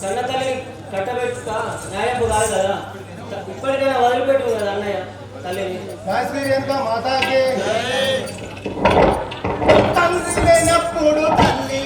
సన్నతల్లిని కట్టబెట్టుక న్యాయపు కాదు కదా, ఇప్పటికైనా వదిలిపెట్టు కదా అన్నయ్య తల్లిని. తండ్రి లేనప్పుడు తల్లి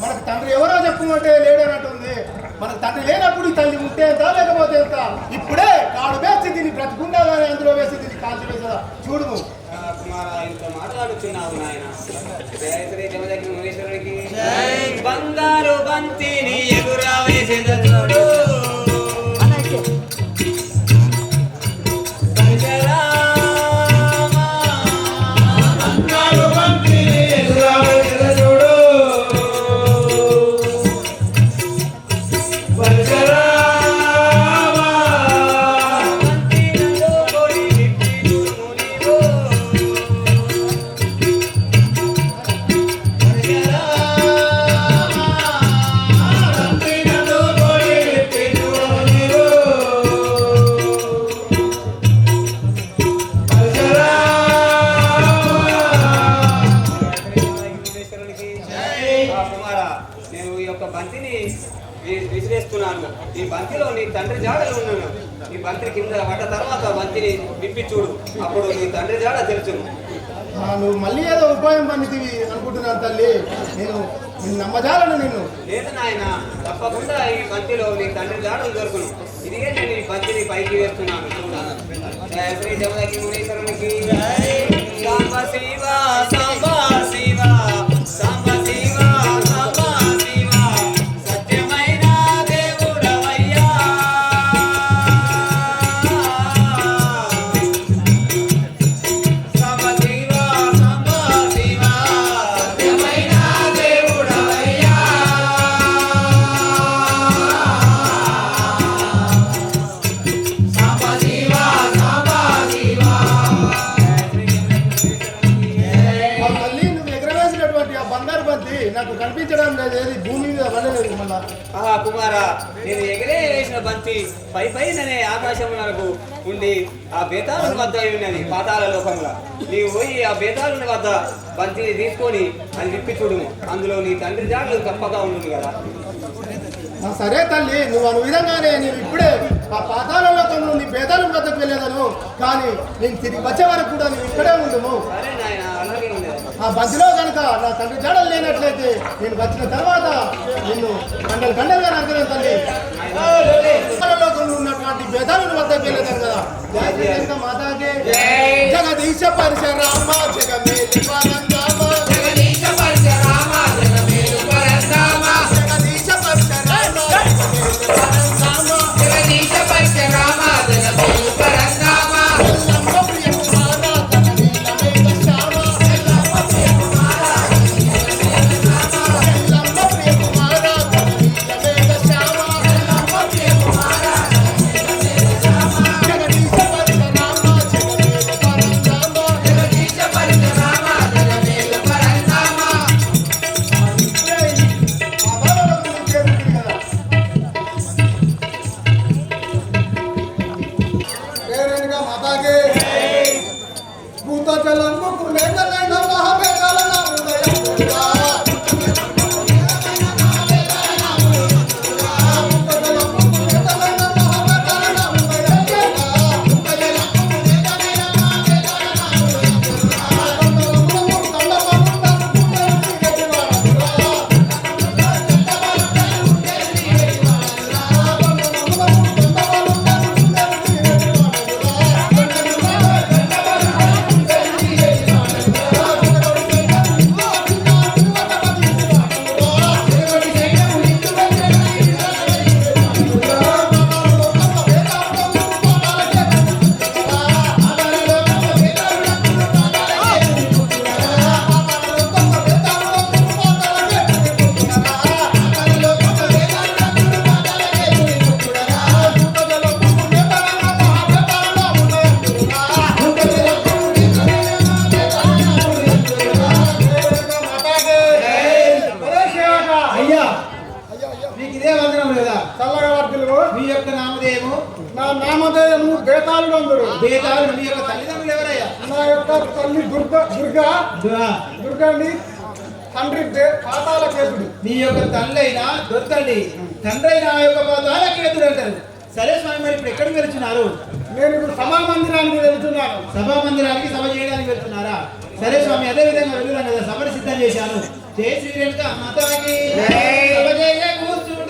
మనకు తండ్రి ఎవరో చెప్పుకుంటే లేడనట్టుంది. మనకు తండ్రి లేనప్పుడు తల్లి ఉంటే ఎంత లేకపోతే ఎంత. ఇప్పుడే కాడు వేసి దీన్ని బ్రతుకుందా కానీ అందులో వేసి దీన్ని కాల్చి వేసదా చూడు. మాట్లాడుతున్నావు నాయన. బంగారు బంతిని ఎగురా వేసేద చూడు. నేను ఈ యొక్క బంతిని విసిరేస్తున్నాను. ఈ బంతిలో నీ తండ్రి జాడలు ఉన్నాను. ఈ బంతి కింద పడ్డ తర్వాత బంతిని విప్పి చూడు, అప్పుడు నీ తండ్రి జాడ తెలుసును. నువ్వు మళ్ళీ ఏదో ఉపాయం పనితివి అనుకుంటున్నాను తల్లి. నేను నమ్మజాలను నిన్ను. లేదు నాయన, తప్పకుండా ఈ బంతిలో నీ తండ్రి జాడలు దొరుకును. ఇదిగే నేను ఈ బంతిని పైకి వేస్తున్నాను. శ్రీ జమదగ్ని మునీశ్వరునికి సాంబ శివ సాంబ శివ సాంబ శివ సాంబ శివ సత్యమైన దేవుడవయ్యా. సాంబ శివ సాంబ శివ సత్యమైన దేవుడవయ్యా. సాంబ శివ సాంబ శివ బంగారు బంతి నాకు కనిపించడం లేదు. ఏది భూమి మీద పడలేదు. మళ్ళా కుమారా, నేను ఎగరే వేసిన బంతి పై పైననే ఆకాశమునకు ఉండి ఆ బేతాళుని వద్ద ఉన్నది పాతాళ లోకంలో. నీవు పోయి ఆ బేతాళుని వద్ద బంతిని తీసుకొని అది విప్పి చూడుము, అందులో నీ తండ్రి జాడలు తప్పగా ఉంటుంది కదా. సరే తల్లి నువ్వు అను విధంగానే నేను ఇప్పుడే ఆ పాతాళలోకంలో నీ భేదాలను వద్దకు వెళ్ళేదను కానీ నేను తిరిగి వచ్చే వరకు కూడా నువ్వు ఇక్కడే ఉండుము. సరే నాయన అలాగే ఉండేది. ఆ బంతిలో కనుక నా తండ్రి జాడలు లేనట్లయితే నేను వచ్చిన తర్వాత నిన్ను గంటలుగా నరకలేను తల్లి. పాతాళలోకంలో ఉన్నటువంటి భేదాలను వద్దకు వెళ్ళేదాను కదా. మాతాకే జగదీశ పరిశరామ జగమేలి పరంధామ జగదీశ పరిశరామ జగమేలి పరంధామ జగదీశ పరిశరామ జగదీశ పరిశరామ జగమేలి పరంధామ ఎల్లమ్మ ప్రియ కుమార తననీలమేఘ శ్యామ ఎల్లమ్మ ప్రియ కుమార ఎల్లమ్మ ప్రియ కుమార తననీలమేఘ శ్యామ ఎల్లమ్మ ప్రియ కుమార జగదీశ పరిశరామ జగమేలి పరంధామ జగదీశ పరిశరామ జగమేలి పరంధామ పేరేనుగా మాతాకే భూత జలము కులేదలైన మహావేదాల నా హృదయం భూత జలము కులేదలైన మహావేదాల నా హృదయం భూత జలము కులేదలైన మహావేదాల నా హృదయం భూత జలము కులేదలైన మహావేదాల నా హృదయం అయ్యా మీకు ఇదే వందనం లేదా? చల్లగా వర్తిల్లు మీ యొక్క నామధేయము నా నామధేయము బేతాళుడందుడు బేతాళుడు. మీ యొక్క తల్లిదండ్రులు ఎవరయ్యా? నా యొక్క తల్లి దుర్గండి తండ్రి పాతాళకేతుడు. మీ యొక్క తల్లైన దొరకండి, తండ్రి అయిన ఆ యొక్క పాతాళకేతుడు అంటారు. సరే స్వామి, మరి ఇప్పుడు ఎక్కడికి వెళ్తున్నారు? నేను ఇప్పుడు సభా మందిరానికి వెళ్తున్నాను. సభా మందిరానికి సభ చేయడానికి వెళ్తున్నారా? సరే స్వామి, అదే విధంగా వెళ్ళాను కదా, సభను సిద్ధం చేశాను. జై శ్రీ రేణుకా మాతాకి సభ చేయ కూర్చుండు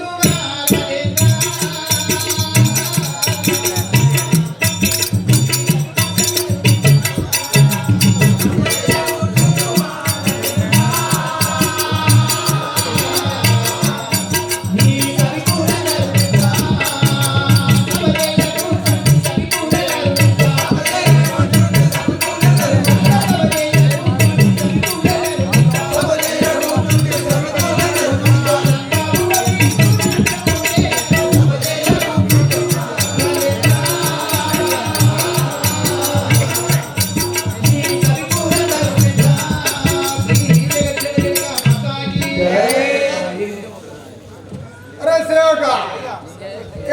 అరే సేవక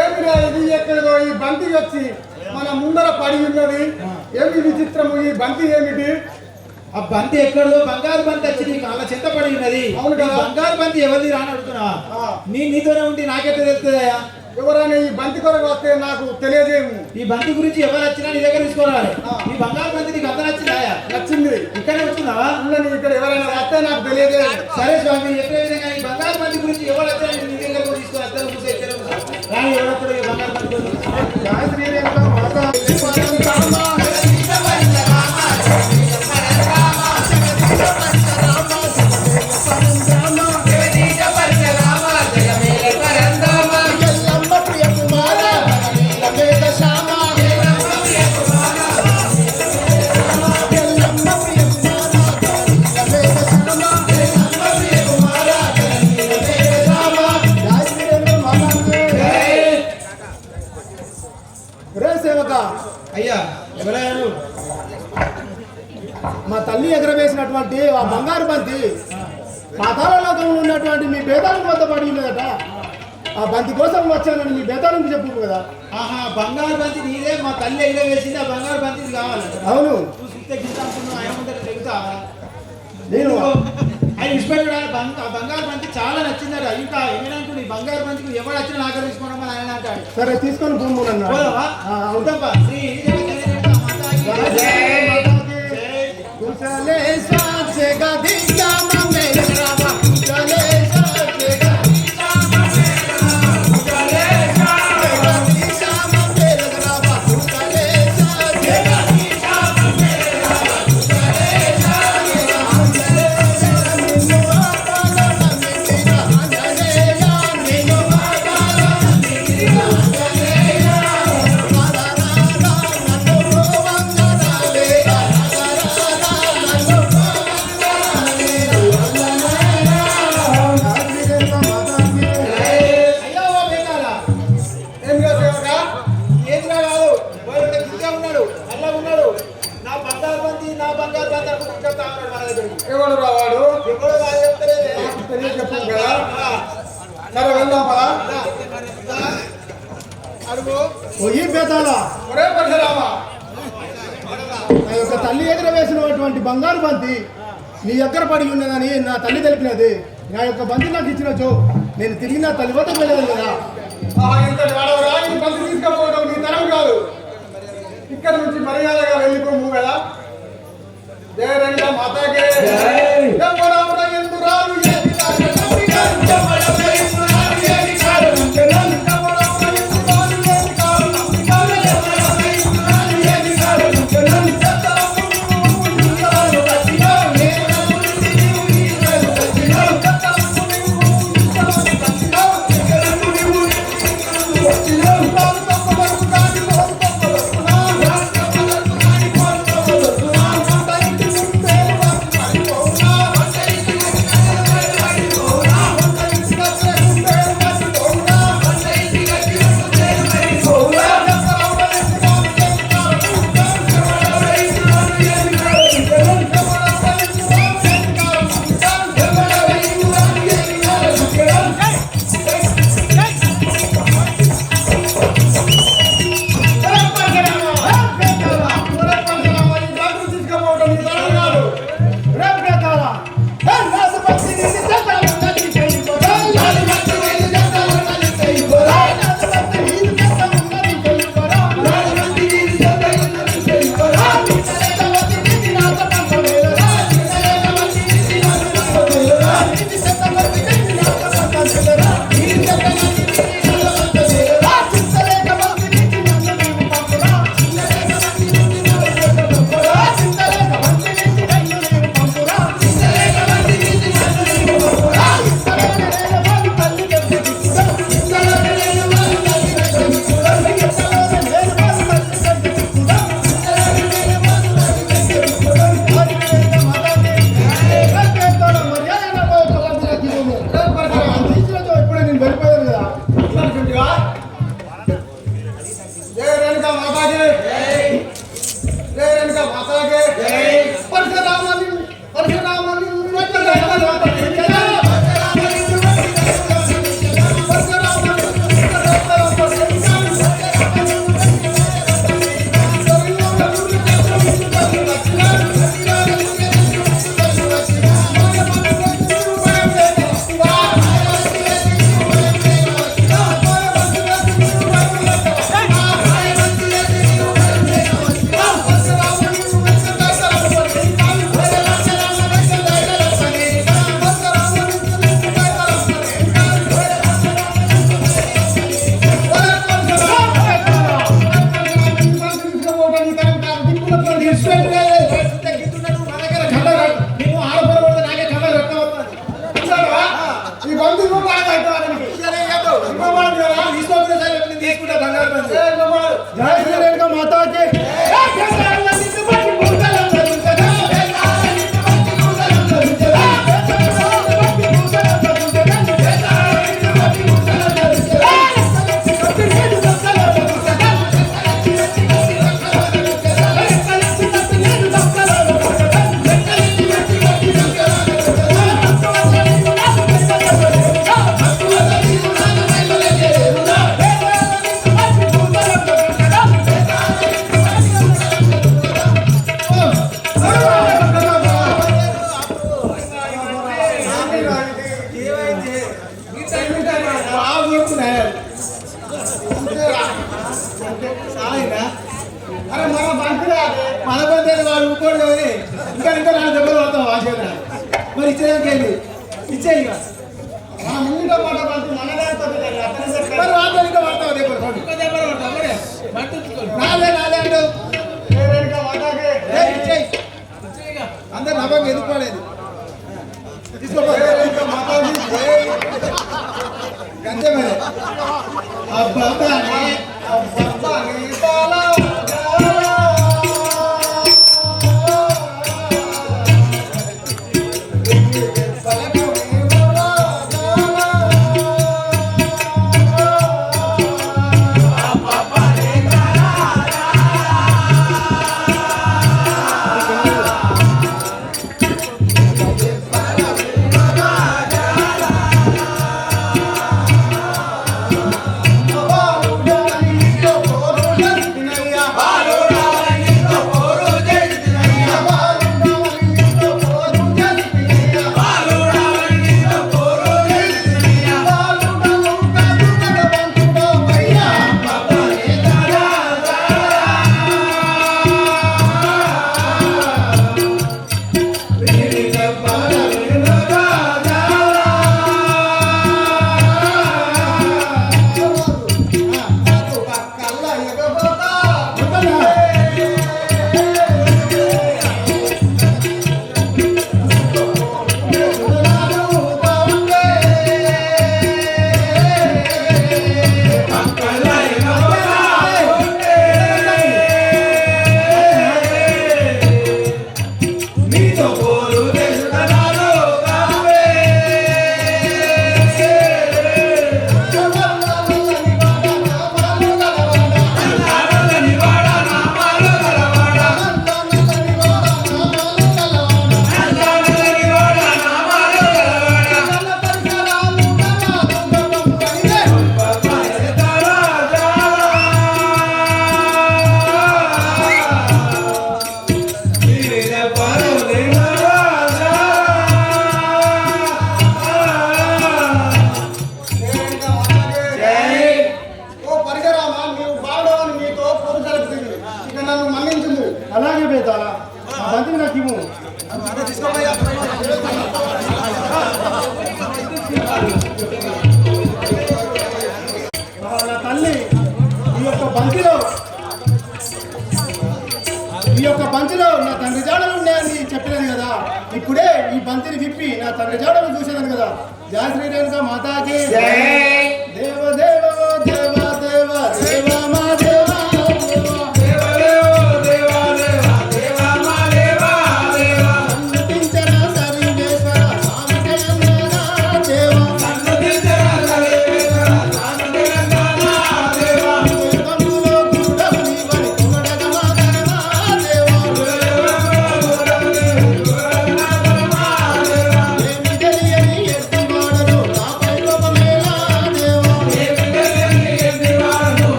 ఏమిరా ఇది ఎక్కడిదో ఈ బంతి వచ్చి మన ముందర పడి ఉన్నది. ఏమి విచిత్రము ఈ బంతి ఏమిటి? ఆ బంతి ఎక్కడో బంగారు బంతి వచ్చి నీ కాళ్ళ చెత్త పడి ఉన్నది. అవును కదా. ఈ బంగారు బంతి ఎవరిది రాని అడుగుతున్నా? నీతోనే ఉంటే నాకెట్లా తెలుస్తుందయ్యా? ఎవరైనా ఈ బంతి కొరకు వస్తే నాకు తెలియజేయము. ఈ బంతి గురించి ఎవరు వచ్చినా నీ దగ్గర తీసుకోవాలి. ఈ బంగారు బంతి నీకు అంత నచ్చిందాయా? నచ్చింది. ఇక్కడే వచ్చినావా? ఉన్నది ఇక్కడ ఎవరైనా వస్తే నాకు తెలియజేయము. సరే స్వామి, చెప్పే విధంగా ఈ బంగారు బంతి గురించి ఎవరు వచ్చినా నీ దగ్గర కూడా తీసుకొని అద్దరు కూర్చో ఇద్దరు కూర్చో. రాని ఎవరొక్కడు ఈ బంగారు బంతి గురించి జై శ్రీ రేణుకా మాతా ఎల్లమ్మ ప్రియ కుమార తననీలమేఘ శ్యామ ఎల్లమ్మ ప్రియ కుమార తననీలమేఘ శ్యామ ఎల్లమ్మ ప్రియ కుమార తననీలమేఘ శ్యామ. జై శ్రీ రేణుకా మాతాకి రే సేవక. అయ్యా ఎవరయ్యారు? మా తల్లి ఎగరవేసినటువంటి ఆ బంగారు బంతి పాతాళ లోకంలో ఉన్నటువంటి మీ బేతాళం వద్ద పడి ఉన్నదట. ఆ బంతి కోసం వచ్చానని మీ బేతాళంకి చెప్పు కదా. ఆహా, బంగారు బంతి నీదే, మా తల్లి ఎగిరే వేసింది. ఆ బంగారు బంతి కావాలి. అవును, చూస్తే గింత అనుకున్నావు, ఆయన ముందర తెగుతా. నేను అది ఇష్టపడ్డా బంగారు బంతి చాలా నచ్చిందట. ఇంకా ఏమైనా ఈ బంగారు బంతికి ఎవరు వచ్చినా నాకు తీసుకోవడం ఆయన అంటాడు. సరే తీసుకొని భూములు అన్నాడు. పోదామా? అవుతాంపా. శ్రీ కుశలే సాచే గదిశా మమేల రావా కుశలే సాచే గదిశా మమేల రావా కుశలే సాచే గదిశా మమేల రావా కుశలే సాచే గదిశా మమేల రావా కుశలే సాచే నిన్ను ఆపాల నమ్మిరా అంజనేయ నిన్ను ఆపాల నమ్మిరా అంజనేయ రాధా నన్ను వందనాలే అయ్యో ఓ బేకారా. ఏం కాదు సేవక ఏదిరా కాదు. పోయి ఇంకా ఉన్నాడు. అల్లా ఉన్నాడు. నా బంగారు బంతి అనుకుంటూ చెప్తా ఉన్నాడు మన దగ్గరికి. ఎవడు రావాడు ఎప్పుడో వాళ్ళు చెప్తలేదే. చెప్పాను కదా. సరే వెళ్దాం పదా. అడుగు. ఓ ఈ బేతాళ ఒరే పరశురామా, నా యొక్క తల్లి ఎదుర వేసినటువంటి బంగారు బంతి నీ దగ్గర పడి ఉన్నదని నా తల్లి తెలిపినది. నా యొక్క బంతి నాకు ఇచ్చినచో నేను తిరిగి నా తల్లి వద్దకు వెళ్ళదు కదా. ఇంతటి వాడవరా ఈ బంతి తీసుకపోవడం నీ తరం కాదు. ఇక్కడ నుంచి మర్యాదగా వెళ్ళిపోము కదా. జయ రంగ మాతాకే ఎవడెవడ ఎందురాలు ఏది కాదు ఎవడెవడ ఎందురాలు ఏది కాదు ఎవడెవడ ఎందురాలు ఏది కాదు ఎవడెవడ ఎందురాలు ఏది కాదు సాయినా అరే మన బంతిరా అదే. మన బంతి వాడు ఊరుకోడు కానీ ఇంకా ఇంకా 4 దెబ్బలు పడతాం ఆశేద్ర మరి ఇచ్చేదానికి ఏంటి ఇచ్చేయి ఇక. మన ముందుగా మాట బంతి మనదే అవుతుంది కదా, అతనే చెప్పాడు. మరి వాటిలో ఇంకా పడతావు దెబ్బలు నాదే అంటావు జయరేణుకా మాతాకి ఇచ్చేయి అందరు నవ్వంగా ఎదుర్కోలేదు జయరేణుకా మాతాకి జై. గంతే మరి అబ్బా అబ్బబ్బా నీ తాళం. అలాగే బేత ఆ బంతిని నాకు ఇవ్వు. నా తల్లి ఈ యొక్క బంతిలో నా తండ్రి జాడలు ఉన్నాయని చెప్పినది కదా, ఇప్పుడే ఈ బంతిని విప్పి నా తండ్రి జాడలు చూసేదాను కదా. జయ శ్రీ రేణుకా మాతాకి దేవ దేవ దేవ దేవ దేవ మా దేవ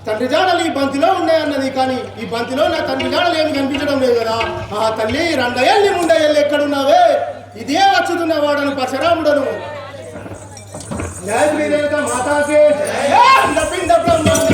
తండ్రి జాడలు ఈ బంతిలో ఉన్నాయన్నది, కానీ ఈ బంతిలో నా తండ్రి జాడలు ఏమి కనిపించడం లేదు కదా. ఆ తల్లి 2 ఏళ్ళు 3 ఏళ్ళు ఎక్కడున్నావే, ఇదే వచ్చుతున్న వాడను పరశురాముడను. జయ శ్రీ రేణుకా మాతాకి పిండ బ్రహ్మాండ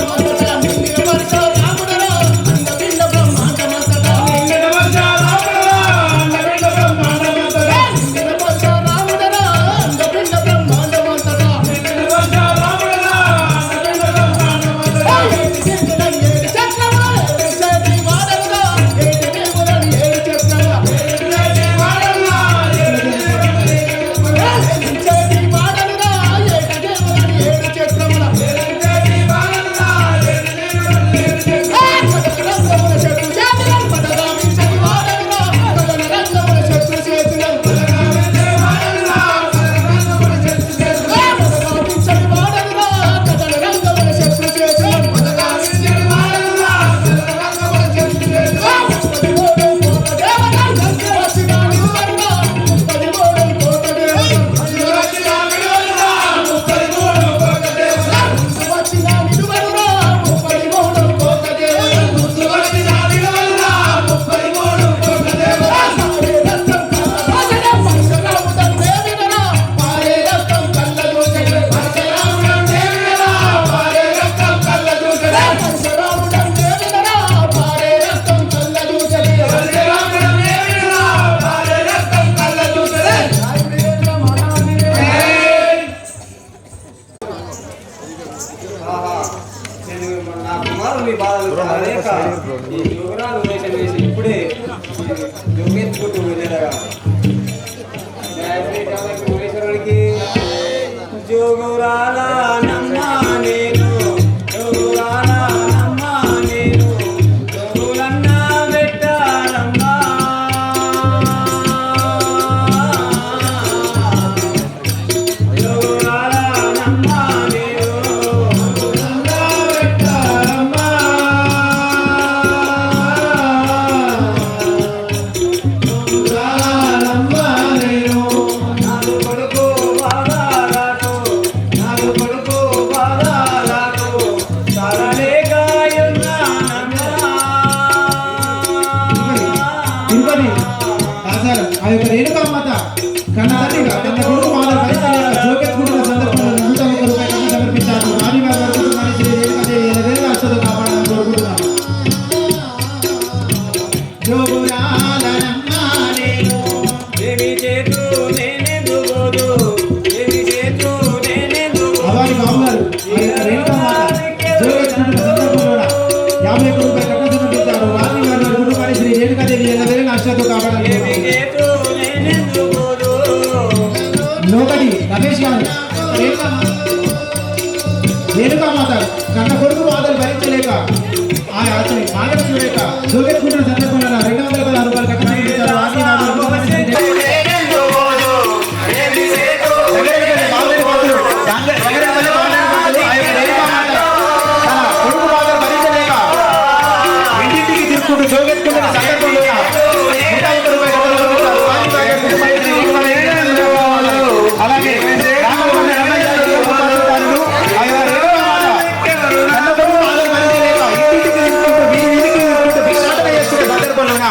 చక్రముల మీ బాధలు కాలేక ఈ యువరాలు వేషం వేసి ఇప్పుడే యుగెత్తుకుంటూ వెళ్ళేదగా శ్రీ జమదగ్ని జోగురాల నమ్మ నేను జోగురాల నమ్మ నేను జోగులన్న పెట్టారమ్మా జోగురాల నమ్మ నేను జోగులన్న పెట్టారమ్మా జోగురాల నమ్మ నేను నాదు కొడుకు బాగారాకు నాదు కొడుకు బాగారాకు తిరుపతి ఆచారం ఆ యొక్క రేణుకామాత కన్న తల్లిగా తన కొడుకు మాదర్ పరిచయం జోకెత్తుకుంటున్న సందర్భంలో 101 రూపాయలు సమర్పించారు. రాణివారి వారి కుటుంబాన్ని శ్రీ రేణుకాదేవి ఎల్లవేళలా ఆశతో కాపాడాలని కోరుకుంటున్నాను. జోగురాల నమ్మ నేను ఏమి చేతు నేనెందుకోదు ఏమి చేతు నేనెందుకోదు అవారి బాబుగారు ఆ యొక్క రేణుకామాత జోకెత్తుకుంటున్న సందర్భంలో 51 రూపాయలు కట్న సమర్పించారు. రాణివారి వారి కుటుంబాన్ని శ్రీ రేణుకాదేవి ఎల్లవేళలా ఆశతో కాపాడాలని ఏమి కోరుకుంటున్నాను. చేతు నేనెందుకోదు నోకటి రమేష్ గారు రేణుకామాత కన్న కొడుకు బాధలు భరించలేక ఆ అతని మాటలు చూడలేక జోగెత్తుకుంటున్న సందర్భంలో 216 రూపాయలు కట్ట సమర్పించారు. కొడుకు బాధలు భరించలేక ఇంటింటికి తిరుగుకుంటూ జోగెత్తుకుంటున్న సందర్భంలో 101 రూపాయలు అలాగే రామకొండ రమేష్ గారు రూపాయలు ఆయన రేణుకామాత కన్న కొడుకు బాధలు భరించలేక ఇంటింటికి తిరుగుకుంటూ వీధికి తిరుగుకుంటూ భిక్షాటన చేస్తున్న సందర్భంలో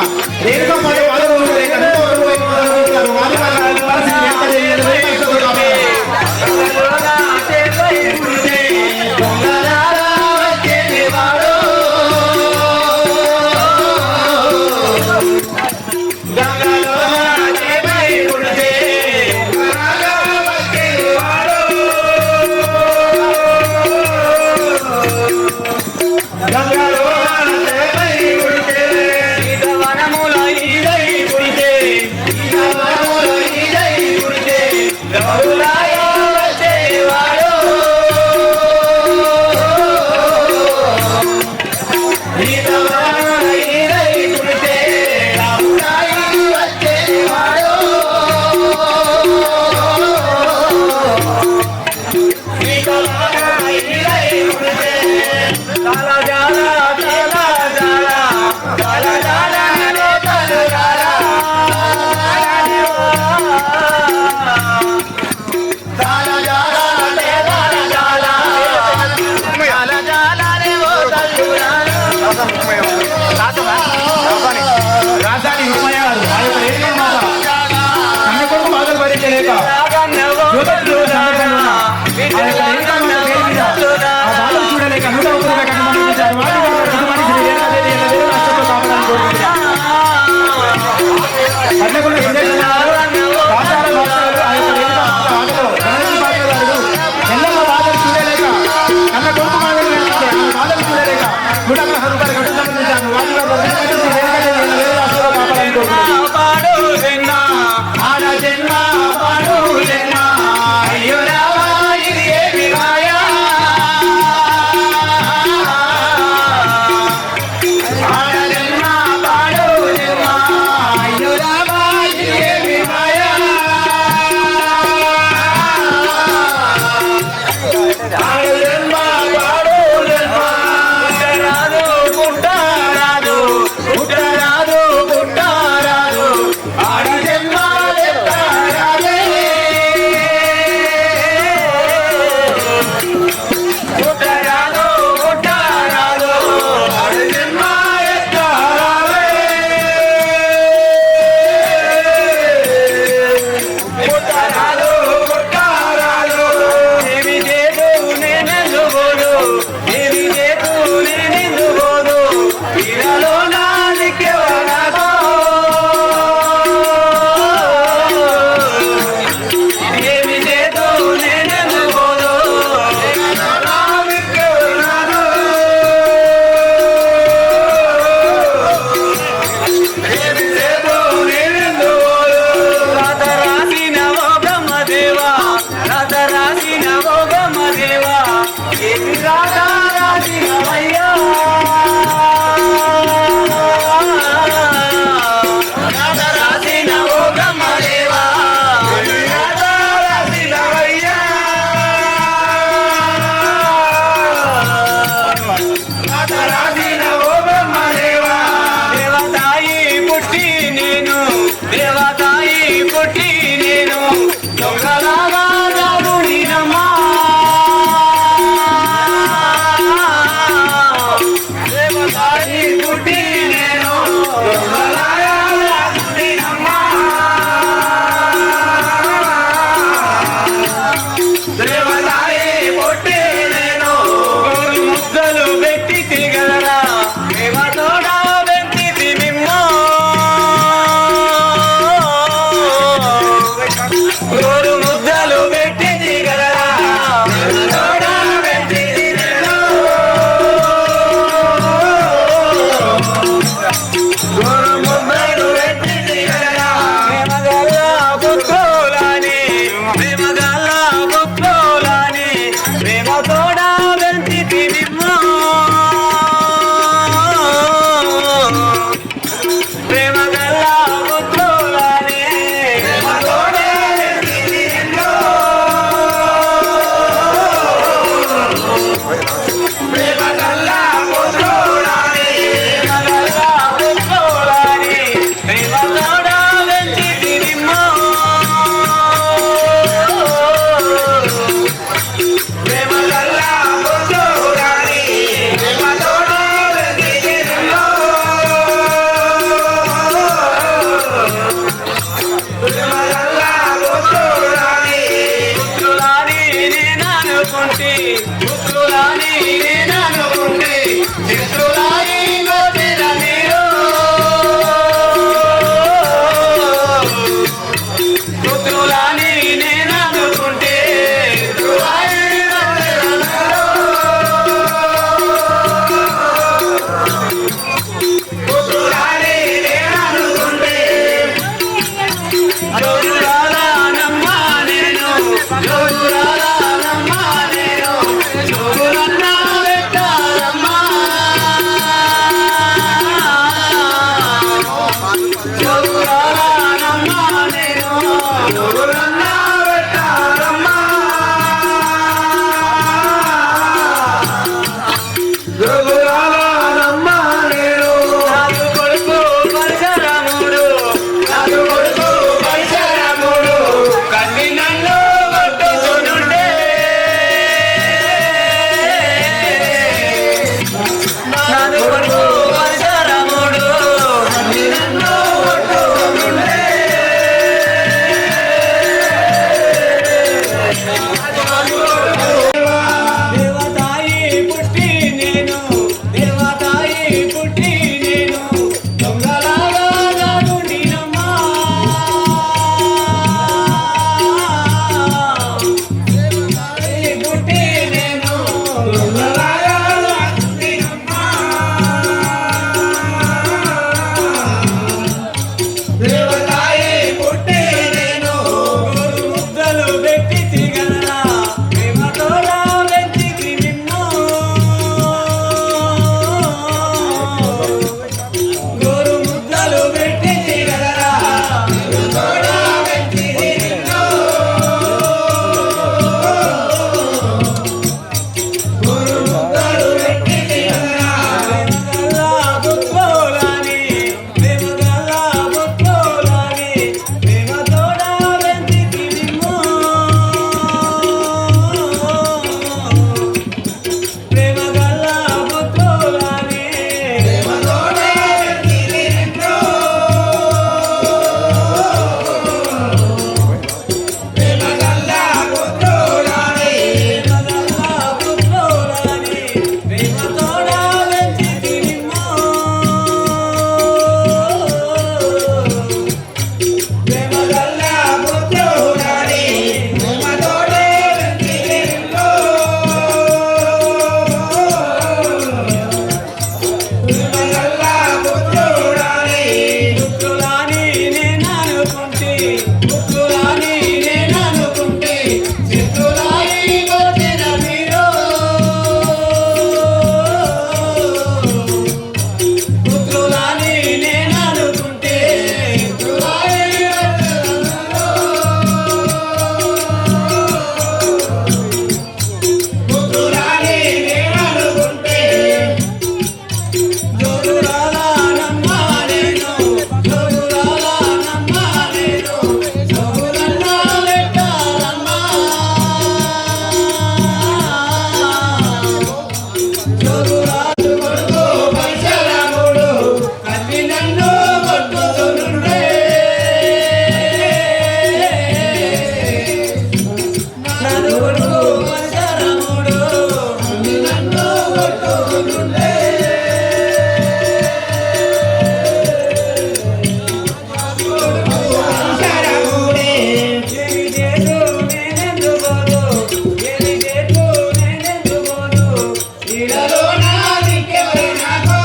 నీడలో నా దిక్కెవరినాకో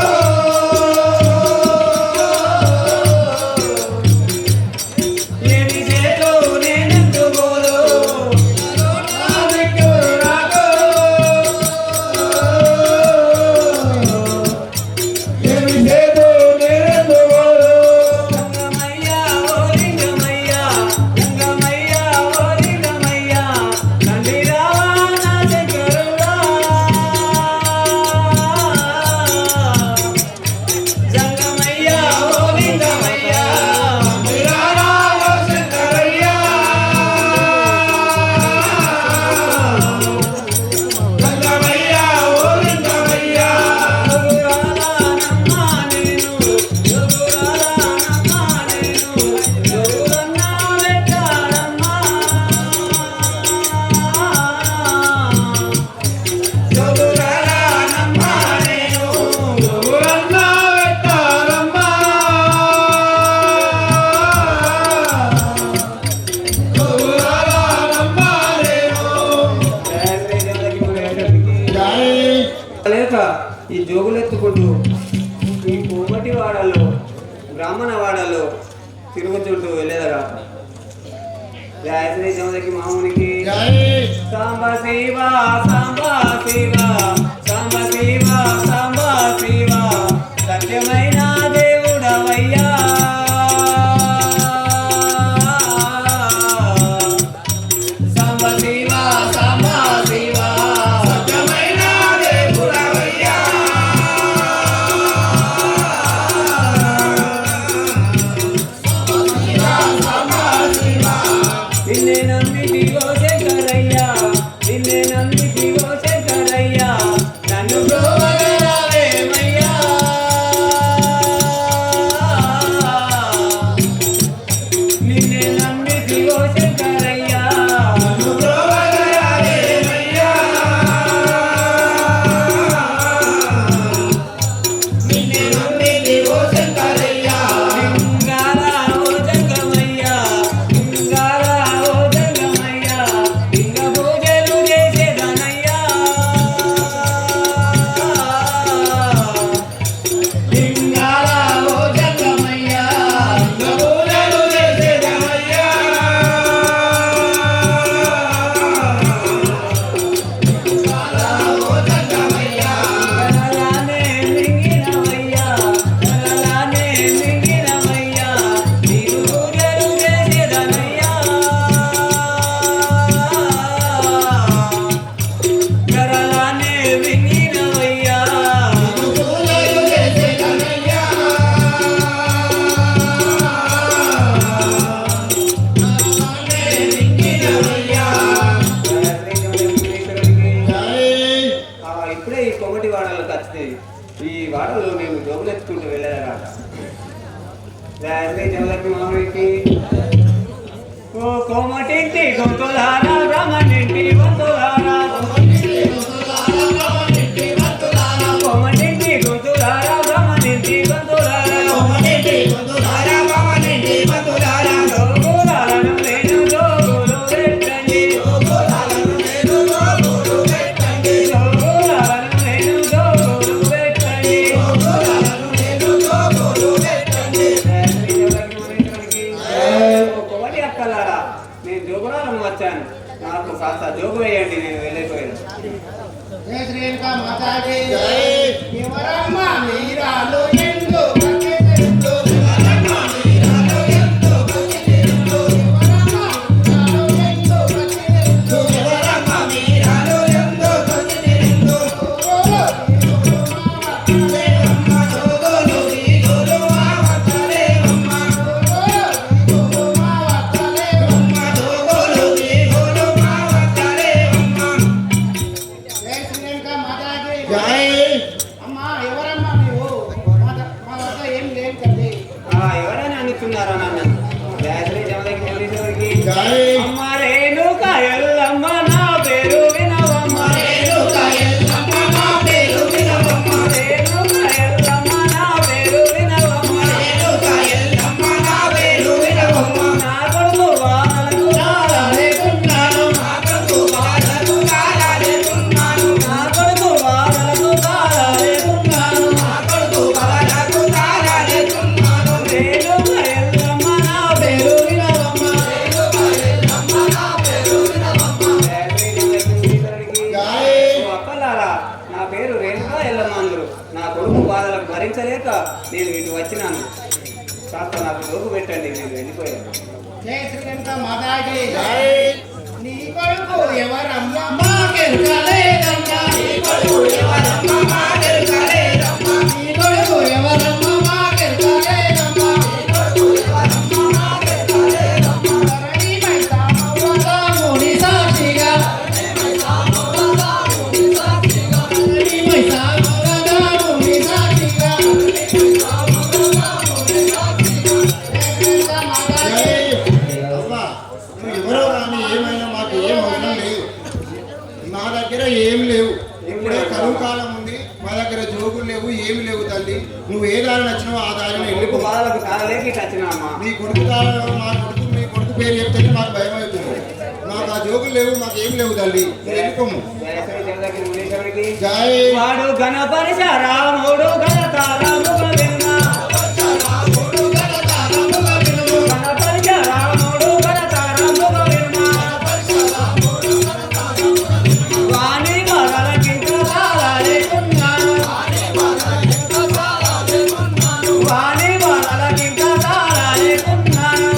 ఏమి చేతో నేనెందుకోదు నా దిక్కెవరినాకో ఏమి చేతో నేనెందుకోదు రంగమయ్య ఓ లింగమయ్య రంగమయ్య ఓ లింగమయ్య తండ్రి రావా నా శంకరుడా రంగమయ్య ఓ లింగమయ్య తండ్రి రావా ఓ శంకరయ్య రంగమయ్య ఓ లింగమయ్య యోగురాలనమ్మా నేను యోగురాలనమ్మా నేను యోగురన్నా వెంటాడమ్మా యోగురాలనమ్మా నేను యోగురన్నా వెంటాడమ్మా యోగురాలనమ్మా నేను లేక ఈ జోగులెత్తుకుంటూ ఈ కోమటి వాడల్లో బ్రాహ్మణ వాడల్లో తిరుగుతుంటూ వెళ్ళేదగా గాయత్రి జమదకి మామునికి సాంబ శివ సాంబ శివ సాంబ శివ సాంబ శివ సత్యమైన దేవుడవయ్యా సాంబ శివ సాంబ శివ సత్యమైన దేవుడవయ్యా నిన్నే నమ్మితివో శంకరయ్యా నిన్నే నమ్మితివో శంకరయ్యా నన్ను బ్రోవగరావేమయ్యా నిన్నే నమ్మితివో శంకరయ్యా నన్ను బ్రోవగరావేమయ్యా నిన్నే నమ్మితివో శంకరయ్యా లింగాల ఓ జంగమయ్యా లింగాల ఓ జంగమయ్యా లింగ పూజలు చేసేదనయ్యా లింగాల ఓ జంగమయ్యా లింగ పూజలు చేసేదనయ్యా కలలానే మింగినవయ్యా కలలానే మింగినవయ్యా నీవు పూజలు చేసేదనయ్యా కలలానే మింగినవయ్యా నీవు పూజలు చేసేదనయ్యా ఇప్పుడే ఈ కొమ్మటి వాడలకు వచ్చింది ఈ వాడలో నేను జోగులెత్తుకుంటూ వెళ్ళేదన్నమాట జమలకి మామిడికి ఓ కోమటింటి గొంతులారా బ్రహ్మనింటి గొంతులారా కోమటింటి గొంతులారా బ్రహ్మనింటి గొంతులారా జోగులాలను నేను జోగులు పెట్టండి జోగులాలను నేను జోగులు పెట్టండి ఒకటి అక్కలారా నేను జోగురాలను వచ్చాను నాకు కాస్త జోగు వేయండి నేను వెళ్ళిపోయాను జయ శ్రీ రేణుకా మాతాకి ఎవరమ్మ మీరాలు ఎందు భక్తితో ఎవరమ్మ మీరాలు ఎందు భక్తితో ఎవరమ్మ మీరాలు ఎందు భక్తితో జయ శ్రీ రేణుకా మాతాకి అమ్మా ఎవరమ్మా నీవు మా వద్ద ఏం లేదు తల్లి ఎవరైనా అనుకున్నారా నన్ను గాయత్రి జమదకి మౌలీశ్వరికి అమ్మ రేణుక ఎల్లమ్మ నా పేరు వినవమ్మ రేణుక ఎల్లమ్మ నా పేరు వినవమ్మ రేణుక ఎల్లమ్మ నా పేరు వినవమ్మ రేణుక ఎల్లమ్మ నా పేరు వినవమ్మ నా కొడుకు వానలకు రాలేకున్నాను నా కొడుకు వానలకు రాలేకున్నాను నా కొడుకు వానలకు ఎల్లమ్మ అందరు నా కొడుకు బాధలకు భరించలేక నేను ఇటు వచ్చినాను. కాస్త నాకు జోగు పెట్టండి, నేను వెళ్ళిపోయాను. జై శ్రీలంక మాతాకి జై. నీ కొడుకు ఎవరమ్మా మాకెరుకలేదమ్మా, నీ కొడుకు ఎవరమ్మా మాకెరుకలేదమ్మా, నీ కొడుకు ఎవరమ్మా మాకెరుకలేదమ్మా, నీ కొడుకు ఎవరమ్మా మాకెరుకలేదమ్మా. ధరణి మైసా మౌరదాముని సాక్షిగా, ధరణి మైసా మౌరదాముని సాక్షిగా, ధరణి మైసా మౌరదాముని సాక్షిగా, ధరణి మైసా మౌరదాముని సాక్షిగా. జై శ్రీలంక మాతాకి. అవ్వా, నువ్వు ఎవరో కానీ ఏమైనా మాకు ఏం అవసరం లేదు. మా దగ్గర ఏమి లేవు. ఇప్పుడే కరువు కాలం ఉంది, మా దగ్గర జోగులు లేవు, ఏమి లేవు తల్లి. నువ్వు ఏ దారి నచ్చినావో ఆ దారిని కొడుకు వెళ్ళిపో. బాధలకు కాలలేక ఇటు వచ్చినామ్మా. నీ కొడుకు దారిలో మా కొడుకు, మీ కొడుకు పేరు చెప్తే మాకు భయం అవుతుంది. మాకు ఆ జోగులు లేవు, మాకు ఏం లేవు తల్లి. నువ్వు వెళ్ళిపోము. జయ శ్రీ జగదగ్ని మునీశ్వరునికి జై. వాడు గణపరిశ రాముడు గణతారముగ వినుమా, గణపరిశ రాముడు గణతారముగ వినుమా, వాణి బాధలకింక తాళ లేకున్నాను, వాణి బాధలకింక తాళ లేకున్నాను,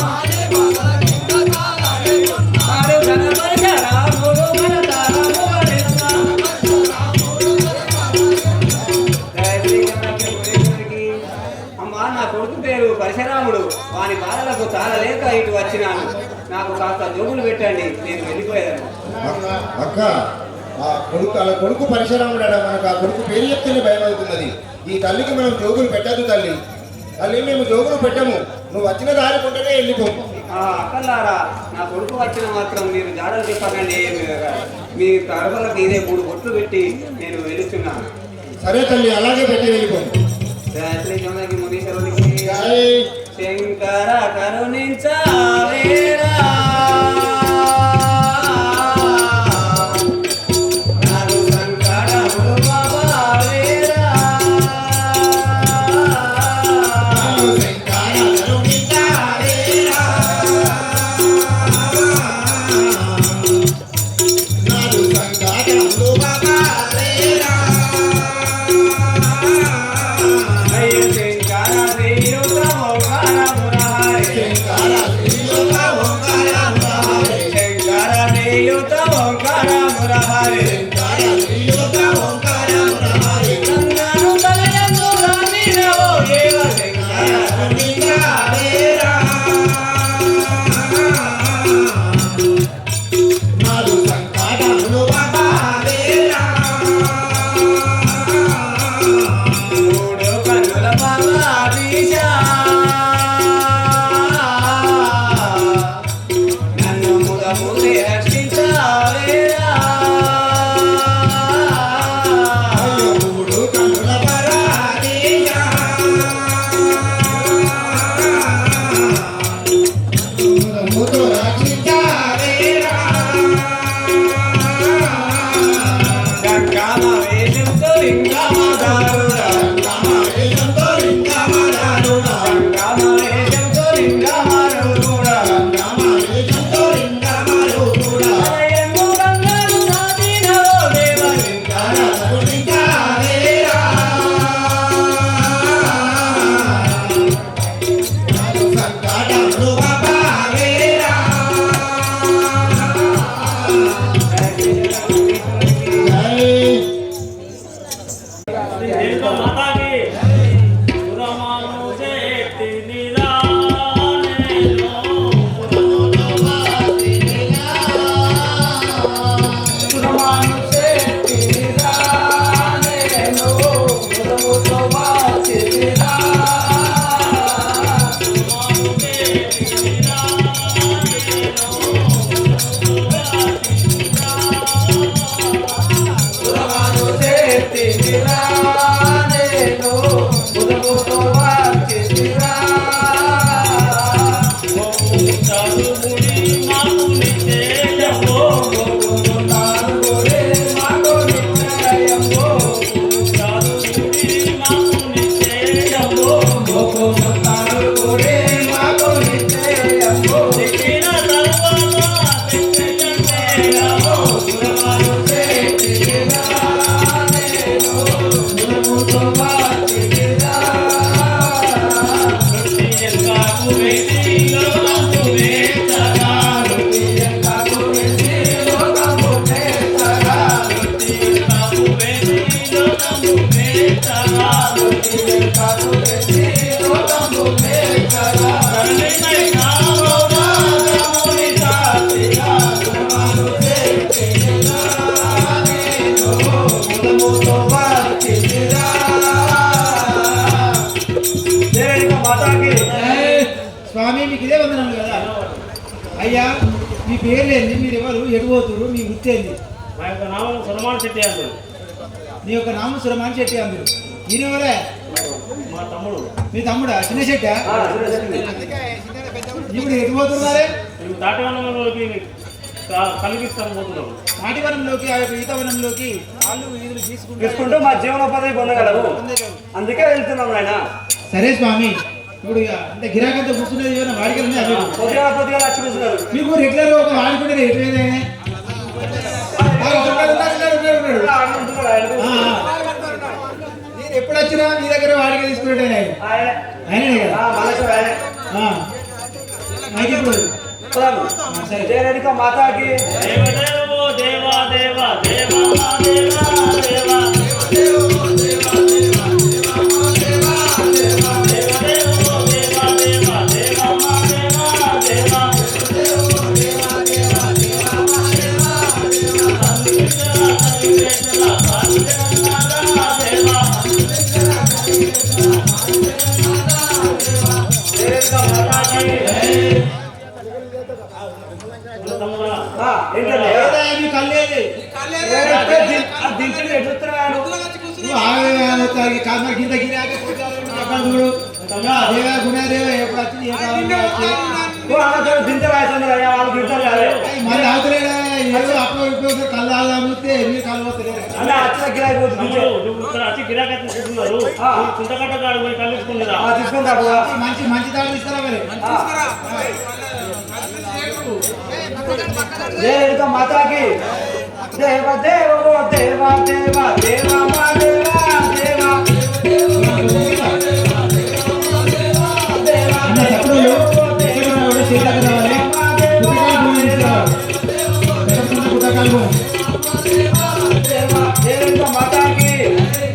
వాడు గణపరిశ రాముడు గణతారముగ వినుమా. జయ శ్రీ జగదగ్ని మునీశ్వరునికి. అమ్మా, నా కొడుకు పేరు పరశురాముడు, వాని బాధలకు తాళలేక ఇటు వచ్చినాను. నాకు కాస్త జోగులు పెట్టండి, నేను వెళ్ళిపోయాను. అక్క, ఆ కొడుకు అలా కొడుకు పరశురాముడు మనకు ఆ కొడుకు పేరు చెప్తేనే భయం అవుతున్నది. ఈ తల్లికి మనం జోగులు పెట్టద్దు తల్లి. తల్లి మేము జోగులు పెట్టము, నువ్వు వచ్చిన దారి కొంటనే వెళ్ళిపో. అక్కలారా, నా కొడుకు వచ్చిన మాత్రం మీరు జాడలు చెప్పకండి. మీ తరఫులకు ఇదే 3 బొట్లు పెట్టి నేను వెళుతున్నాను. సరే తల్లి, అలాగే పెట్టి వెళ్ళిపో. జయ శ్రీ జగదగ్ని మునీశ్వరునికి. జై. శంకర కరుణించవేరా, నాదు సంకటములు బాబావేరా, అయ్యో శంకర శ్రీయుత ఓంకార మురహరి, శంకర శ్రీయుత ఓంకార మురహరి, గంగాను తలయందు రామినవో దేవ శంకర కరుణించవేరా. మూడు కన్నుల బాబాదీశ, నన్ను ముదముది రక్షించవేరా. గంగమ్మ వేషంతో లింగమదారుడా, గంగమ్మ వేషంతో లింగమదారుడా, హరయంగు గంగను దాటినవో దేవ శంకర కరుణించవేరా. స్వామి మీకు ఇదే వందనాలు కదా. అయ్యా మీ పేర్లేంది, మీరు ఎవరు, ఎటు పోతురు, మీ వృత్తి ఏంది? మా యొక్క నామం సురమాన్ శెట్టి అందరు. నీ యొక్క నామం సురమాన్ శెట్టి అందరు. ఈయన ఎవరే? మా తమ్ముడు. మీ తమ్ముడా? చిన్న శెట్టా? ఇప్పుడు ఎటు పోతున్నారే? మేము తాటివనంలోకి కలిగిస్తాను పోతున్నాము. తాటివనంలోకి, ఆ యొక్క ఈతవనంలోకి వాళ్ళు వీధులు తీసుకుంటూ మా జీవనోపాధి పొందగలము, అందుకే వెళ్తున్నాం నాయన. సరే స్వామి, ఇప్పుడు ఇక అంటే గిరాకంతా కూర్చునేది ఏమైనా వాడికలు పొద్దుగా వచ్చి కూర్చున్నారు. మీకు రెగ్యులర్గా ఒక వాడుకుంటే ఎటువైనా నేను ఎప్పుడు వచ్చినా మీ దగ్గర వాడిగా తీసుకునేటే ఆయనే కదా. అయితే ఇప్పుడు సరే జయరేణుక మాతాకి దేవదేవో దేవా దేవా దేవా దేవా దేవా గింత గిరాక చూడు దేవా గుణదేవ ఎప్పుడు వచ్చింది ఏ మళ్ళీ అవతలేదా ఏదో అప్పుడు ఇప్పుడు కళ్ళు ఆదాముతే మీరు కళ్ళు పోతలేరు. చింతకట్ట కాడు పోయి కలిసుకున్నారా? మంచి మంచి దాడులు ఇస్తారా మరి? జయరేణుక మాతాకి దేవ దేవ దేవ దేవ దేవ మా దేవ దేవ మాతాకి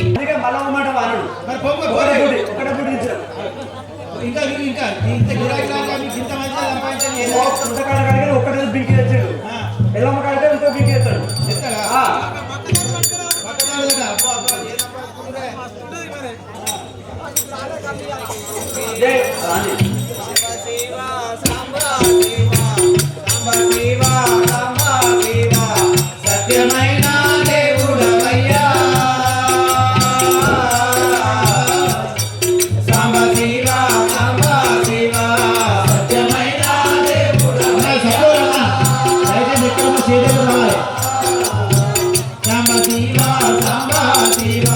అందుకే మళ్ళా మాట వాడు మరి ఒకటే పుట్టించారు. ఇంకా ఇంకా ఇంత గిరాకీ ఇంత మంచిగా సంపాదించాలి. ఒక్కటే బింకి తెచ్చాడు, ఎల్లమ్మ కాడితే ఇంకో బింకి తెచ్చాడు. సత్యమైన దేవుడవయ్యా సాంబ శివ సాంబ శివ సత్యమైన దేవుడవయ్యా సాంబ శివ సాంబ శివ.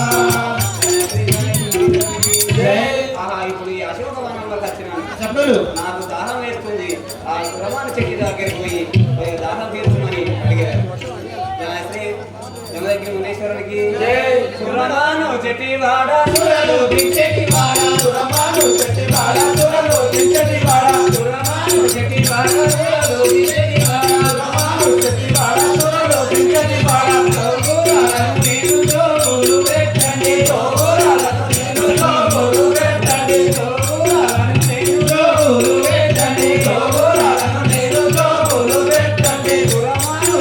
ఇప్పుడు ఈ అశోకవనంలోకి వచ్చినాను. చెప్పలు నాకు దాహం వేస్తుంది. ఆ సురమాన చెట్టు దగ్గరికి పోయి దాహం తీర్చమని అడిగారు. జమదగ్ని మునేశ్వరునికి సురమాను చెట్టి వాడ సురలు దించెటి వాడ సురమాను చెట్టి వాడ సురలు దించెటి వాడ సురమాను చెట్టి వాడ సురలు దించెటి వాడ సురమాను చెట్టి వాడ సురలు దించెటి వాడ తోగురాలను నేను జోగులు పెట్టండి తోగురాలను నేను జోగులు పెట్టండి తోగురాలను నేను జోగులు పెట్టండి తోగురాలను నేను జోగులు పెట్టండి సురమాను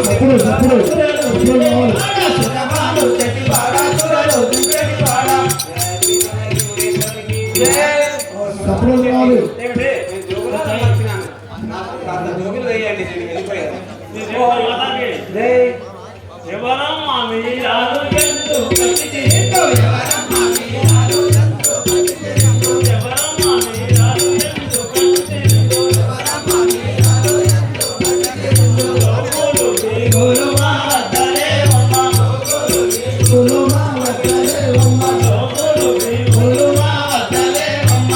జోగులు వేయండి, నేను వెళ్ళిపోయాను. ఎవరమ్మా మీరాలు ఎందు ఎవరమ్మా మీరాలు ఎందు ఎవరమ్మా మీరాలు ఎందు ఎవరమ్మా మీరాలు ఎందు గురు మా వద్దలేవమ్మ గురు మా వద్దలేవమ్మ గురు మా వద్దలేవమ్మ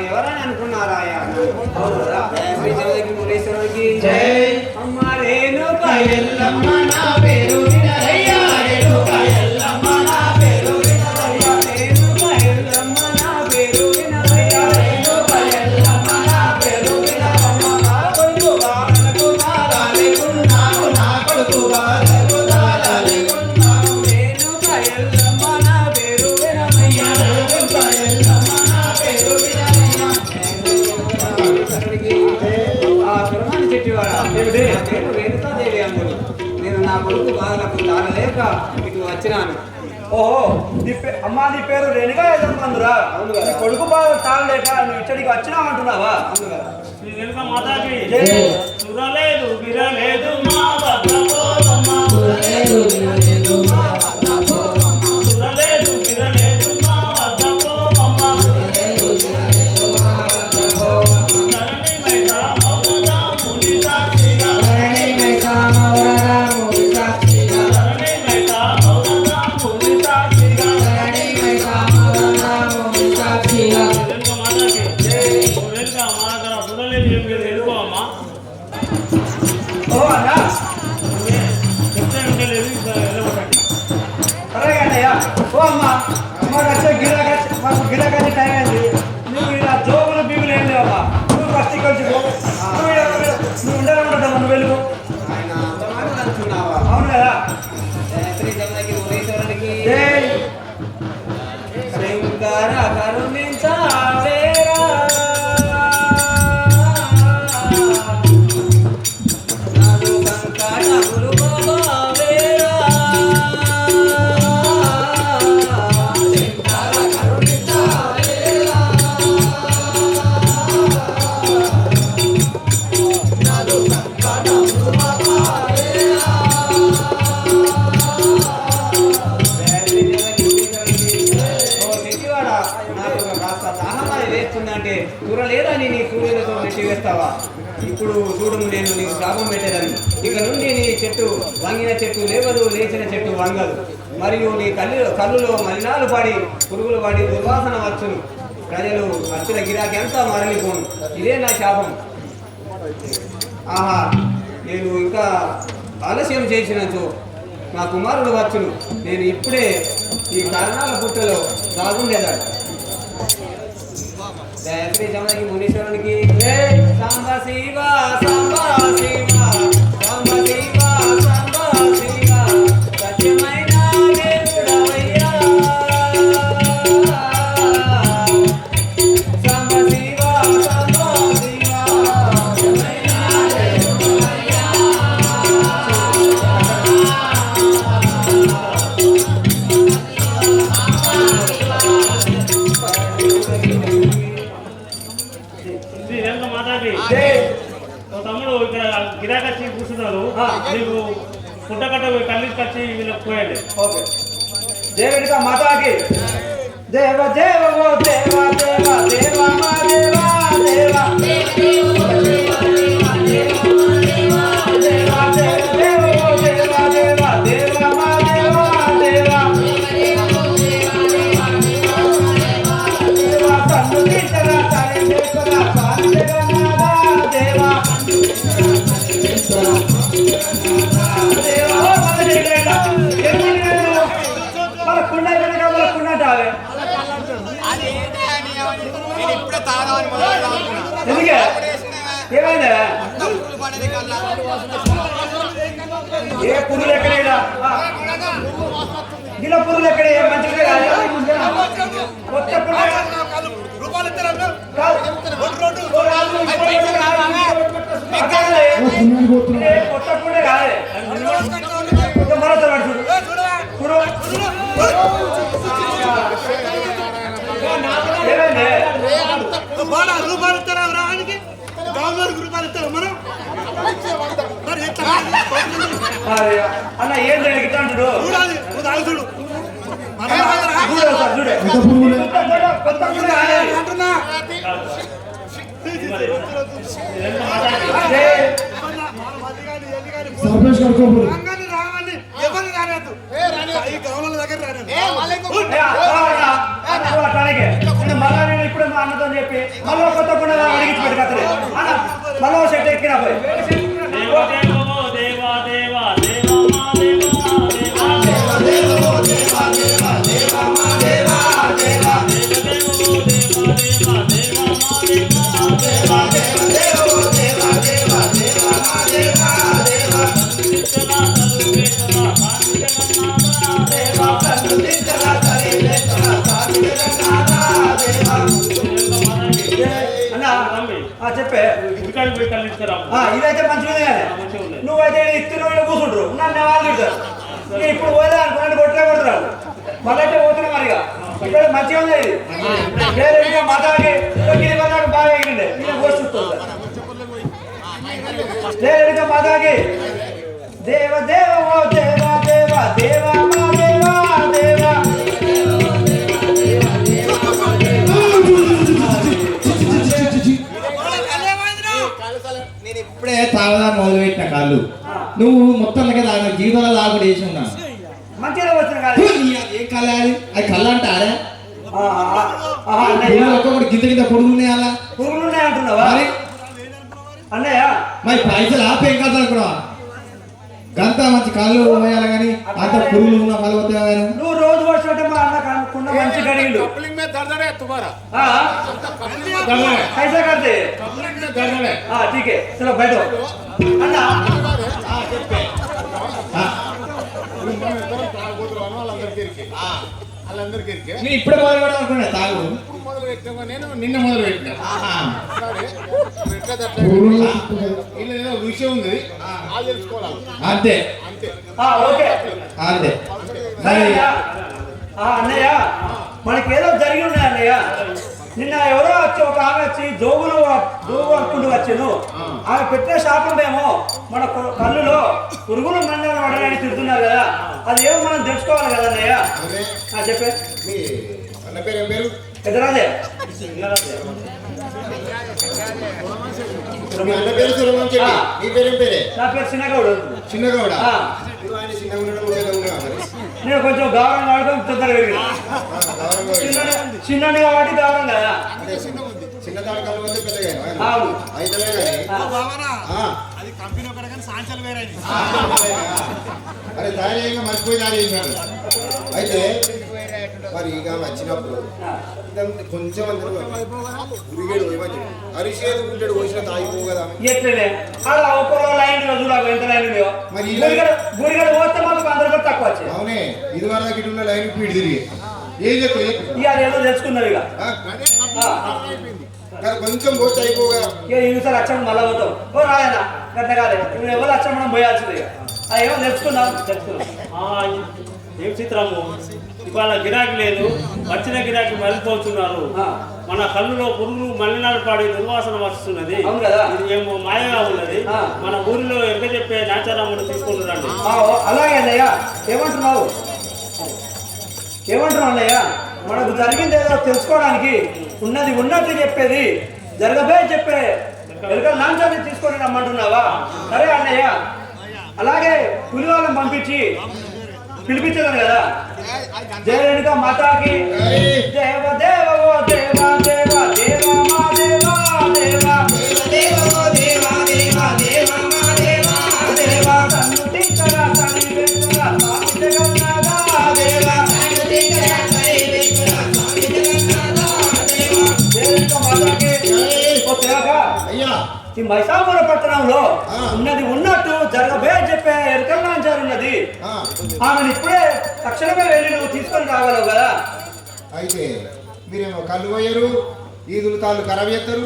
ఎవరని అనుకున్నారా? శ్రీ జమదగ్ని మునేశ్వరునికి అమ్మ రేణుక ఎల్లమ్మ నా పేరు వినరయ్యా రేణుక ఎల్లమ్మ నా పేరు వినరయ్యా రేణుక ఎల్లమ్మ నా పేరు వినరయ్యా రేణుక ఎల్లమ్మ నా పేరు వినరయ్యా ఆ సురమాని చెట్టివాడ ఏమిటి? నా పేరు రేణుకాదేవి అందులు. నేను నా కొడుకు బాధలకు తాళలేక ఇటు వచ్చినాను. ఓహో అమ్మా నీ పేరు రేణుగా ఎదురుమందురా అవును కదా. నీ కొడుకు బాగా తాళలేక నువ్వు ఇక్కడికి వచ్చినావంటున్నావా అవును కదా. శ్రీ రేణుకా మాతాకి జై. సురలేదు బిరలేదు మా భద్రపోదమ్మ. సురలేదు బిరలేదు మా భద్రపోదమ్మ. ధరణి మైత మౌనదా ముని సాక్షిగా. ధరణి మైత మౌనదా ముని సాక్షిగా. రేణుకా మాతాకి రేణుకా మాత సురలేదు ఏం లేదు వెళ్ళిపోవమ్మా. ఓ అన్నా చెప్తే వింటలేదు వెళ్ళబట్టండి. సరే అన్నయ్య ఓ అమ్మా మాకు వచ్చే మాకు గిరాకీ టైం అయింది నువ్వు ఇలా జోగులు బీగులు ఏం లేవమ్మా నువ్వు ఫస్ట్ కలిసి పో నువ్వు ఉండాలనుకుంటావు నువ్వు వెళ్ళిపో ఆయన అంతమానం అనుకున్నావా? అవును కదా శ్రీ జమదగ్ని మునీశ్వరునికి జై. శంకర కరుణించావేరా. నాదు సంకటములు బాబావేరా. శంకర కరుణించావేరా. నాదు సంకటములు బాబావేరా. వేస్తుందంటే చూడలేదని నీ సూర్యులతో నెట్టి వేస్తావా? ఇప్పుడు చూడు నేను నీకు శాపం పెట్టేదని. ఇక నుండి నీ చెట్టు వంగిన చెట్టు లేవదు, లేచిన చెట్టు వంగదు. మరియు నీ కళ్ళులో మలినాలు పడి పురుగులు పడి దుర్వాసన వచ్చును. ప్రజలు వచ్చిన గిరాకీ అంతా మరలిపోను. ఇదే నా శాపం. ఆహా, నేను ఇంకా ఆలస్యం చేసినచో నా కుమారుడు వచ్చును. నేను ఇప్పుడే ఈ కారణాల పుట్టలో దాగుండేదాడు. శ్రీ జమదగ్ని మునీశ్వరునికి సాంబ శివ సాంబ శివ సాంబ శివ సాంబ శివ సత్యమైన దేవుడవయ్యా. సాంబ శివ సాంబ శివ సత్యమైన దేవుడవయ్యా. శ్రీ రేణుకా మాతాకి జై. ఓ తమ్ముడు ఇక్కడ గిరాకచ్చి కూర్చున్నారు. నీకు పుట్టకట్ట కళ్ళకి వచ్చి వీళ్ళకి పోయండి. ఓకే జై రేణుకా మాతాకి దేవ దేవ ఓ దేవ దేవ దేవ మా దేవ దేవ దేవ దేవ ఓ దేవ దేవ మా దేవ దేవ తన్ను తీర్చరా తని చేస్తున్నా స్వామి జగన్నాథ దేవ దేవ మన జగన్నాథ మన కుండ వెనక మన కుండ అంటావే ఎందుకే ఏమైందా ఏ పురుగులు ఎక్కడ ఇలా పురుగులు ఎక్కడ మంచిగా కొత్త కొత్త పుండే కాదే మరొక ఏమైంది రూపాయలు ఇస్తారా రానికి గవర్నమెంట్ రూపాయలు ఇస్తారా మనం మరి ఎట్లా అన్న ఏం జరిగి ఇట్లాంటాడు చూడాలి నువ్వు తాగు చూడు చూడే కొత్త పుండే అంటున్నా రంగాన్ని రావాన్ని ఎవరిని రాలేదు ఈ గవర్నమెంట్ దగ్గర రాలేదు మళ్ళా నేను ఇప్పుడు మా అన్నతో చెప్పి మళ్ళీ కొత్త పుండే అడిగించి పెట్టుకొస్తుంది అన్న మళ్ళీ సెట్ ఎక్కినా పోయి దేవ దేవ దేవ దేవ దేవ మా దేవ అన్న చెప్పే గుడికాడికి పోయి కళ్ళు ఇస్తారా ఇదైతే మంచిగా మంచిగా ఉన్నాయి. నువ్వైతే ఇస్తున్న కూర్చుంటారు నన్ను వాళ్ళు తిడతారు ఇప్పుడు పోయా అనుకున్నట్టు కొట్టే కొడతారు మళ్ళీ అయితే పోతున్నాం మరిగా ఇక్కడ మంచిగా ఉంది ఇది మతాకి బాగా ఎగిరిండే ఈయన పోస్తుంది మతాకి దేవ దేవ ఓ దేవ దేవ దేవ మా దేవ దేవ నేను ఇప్పుడే తాగదా మొదలు పెట్టిన కాళ్ళు నువ్వు మొత్తం తాగిన జీవితంలో తాగుడు వేసి ఉన్నా మంచిగా వచ్చిన కాదు ఏం కళ్ళ అది కళ్ళ అంటారా ఒక్కొక్కటి గింత గింత పొడుగున్నాయి అలా పురుగులు ఉన్నాయి అంటున్నావా మరి అన్నయ్య మరి పైసలు ఆపేం కదా అనుకున్నావా గంత మంచి కాళ్ళు పోయాలి కానీ అంత పురుగులు ఉన్న కాళ్ళు పోతాయి నువ్వు రోజు వచ్చినట్టే మా అన్న కనుక్కున్న మంచి గడిగిళ్ళు कपलिंग में दर्द है तुम्हारा कैसे करते कपलिंग में दर्द है हाँ ठीक है चलो बैठो अन्ना వాళ్ళందరికీ నేను ఇప్పుడే మొదలు పెడదాం అనుకున్నా తాగు మొదలు పెట్టాను నేను నిన్న మొదలు పెట్టినా ఇలా ఏదో విషయం ఉంది అది తెలుసుకోవాలి అంతే అంతే ఓకే అంతే అన్నయ్య అన్నయ్య మనకేదో జరిగి ఉన్నాయి అన్నయ్య నిన్న ఎవరో వచ్చి ఒక ఆమె వచ్చి జోగు అనుకుంటూ వచ్చాను ఆమె పెట్టే శాపమేమో మన కళ్ళులో పురుగులు మండలం పడడానికి తిడుతున్నారు కదా అది ఏమో మనం తెలుసుకోవాలి కదా అన్నయ్య చెప్పే మీ అన్న పేరు ఏం పేరు పెద్దరాజే మీ అన్న పేరు సురమం చెట్టి నీ పేరేం పేరే నా పేరు చిన్నగౌడు చిన్నగౌడ ఆ. ఆయన చిన్నగా ఉండడం పెద్దగా ఉండడం మరి నేను కొంచెం గౌరవం వాడడం తొందరగా పెరిగింది చిన్నది కాబట్టి గౌరవం కదా అంటే చిన్న తాడు కళ్ళు వల్ల పెద్దగా అవును. అయితే అది కంపెనీ ఒకటి కానీ సాంచాలు వేరే అరే తయారీ ఇంకా మర్చిపోయి తయారు చేసినాడు అయితే మరి ఇక వచ్చినప్పుడు ఇదంతా కొంచెం గురిగేడు పోయి అరిసేది గుంటెడు పోసిన తాగిపో కదా ఎట్లనే అలా ఒక్కరో లైన్ చూడాలి ఎంత లైన్ ఉన్నాయో మరి గురిగడ పోస్తే మాకు 100 రూపాయలు తక్కువ వచ్చాయి అవునే ఇది వరకు ఇటు ఉన్న లైన్ పీడి తిరిగి ఏం చెప్పు ఇక అదేదో తెలుసుకున్నారు ఇక కొంచెం పోతే అయిపోగా ఇక ఈసారి వచ్చాము మళ్ళా పోతాం ఓ రాయనా గట్ట కాదే ఇప్పుడు ఎవరు వచ్చాము మనం పోయాల్సింది ఇక అది ఏమో తెలుసుకున్నాం ఏం చిత్రము ఇవాళ గిరాకీ లేదు వచ్చిన గిరాకీ మళ్ళీపోతున్నారు మన కళ్ళులో పురుగులు మల్లెనాడు పాడి దుర్వాసన వస్తున్నది అవును కదా. ఇది ఏమో మాయగా ఉన్నది మన ఊరిలో ఎక్క చెప్పే నాచారాముడు తీసుకుంటున్నాడు అలాగే అన్నయ్య ఏమంటున్నావు అన్నయ్య మనకు జరిగింది ఏదో తెలుసుకోవడానికి ఉన్నది ఉన్నట్టు చెప్పేది జరగబోయే చెప్పే ఎలుకల లాంఛాన్ని తీసుకొని రమ్మంటున్నావా సరే అన్నయ్య అలాగే పులి వాళ్ళని పంపించి పిలిపించదు కదా జయరేణుక మాతాకి దేవ దేవ ఓ దేవ దేవ దేవ మా దేవ దేవ దేవ ఓ దేవ దేవ దేవ మా దేవ దేవ సన్నుతింకర సని వెంకట స్వామి జగన్నాథ దేవ సన్నుతింకర సని వెంకట స్వామి జగన్నాథ దేవ జయరేణుక మాతాకి ఓ సేవక అయ్యా ఈ మైసాపుర పట్టణంలో ఉన్నది ఉన్నట్టు జరగబోయే చెప్పే ఎరుకల్లాంచారు ఉన్నది ఆమెను ఇప్పుడే తక్షణమే వెళ్ళి నువ్వు తీసుకొని రాగలవు కదా అయితే మీరేమో కళ్ళు పోయారు ఈదులు తాళ్ళు ఖరాబ్ చేస్తారు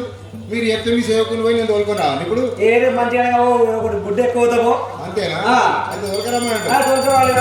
మీరు ఎత్తు మీ సేవకులు పోయి నేను తోలుకొని రావాలి ఇప్పుడు ఏది మంచిగా ఒకటి గుడ్డ ఎక్కువతామో అంతేనా అయితే తోలుకరమ్మా తోలుకోవాలి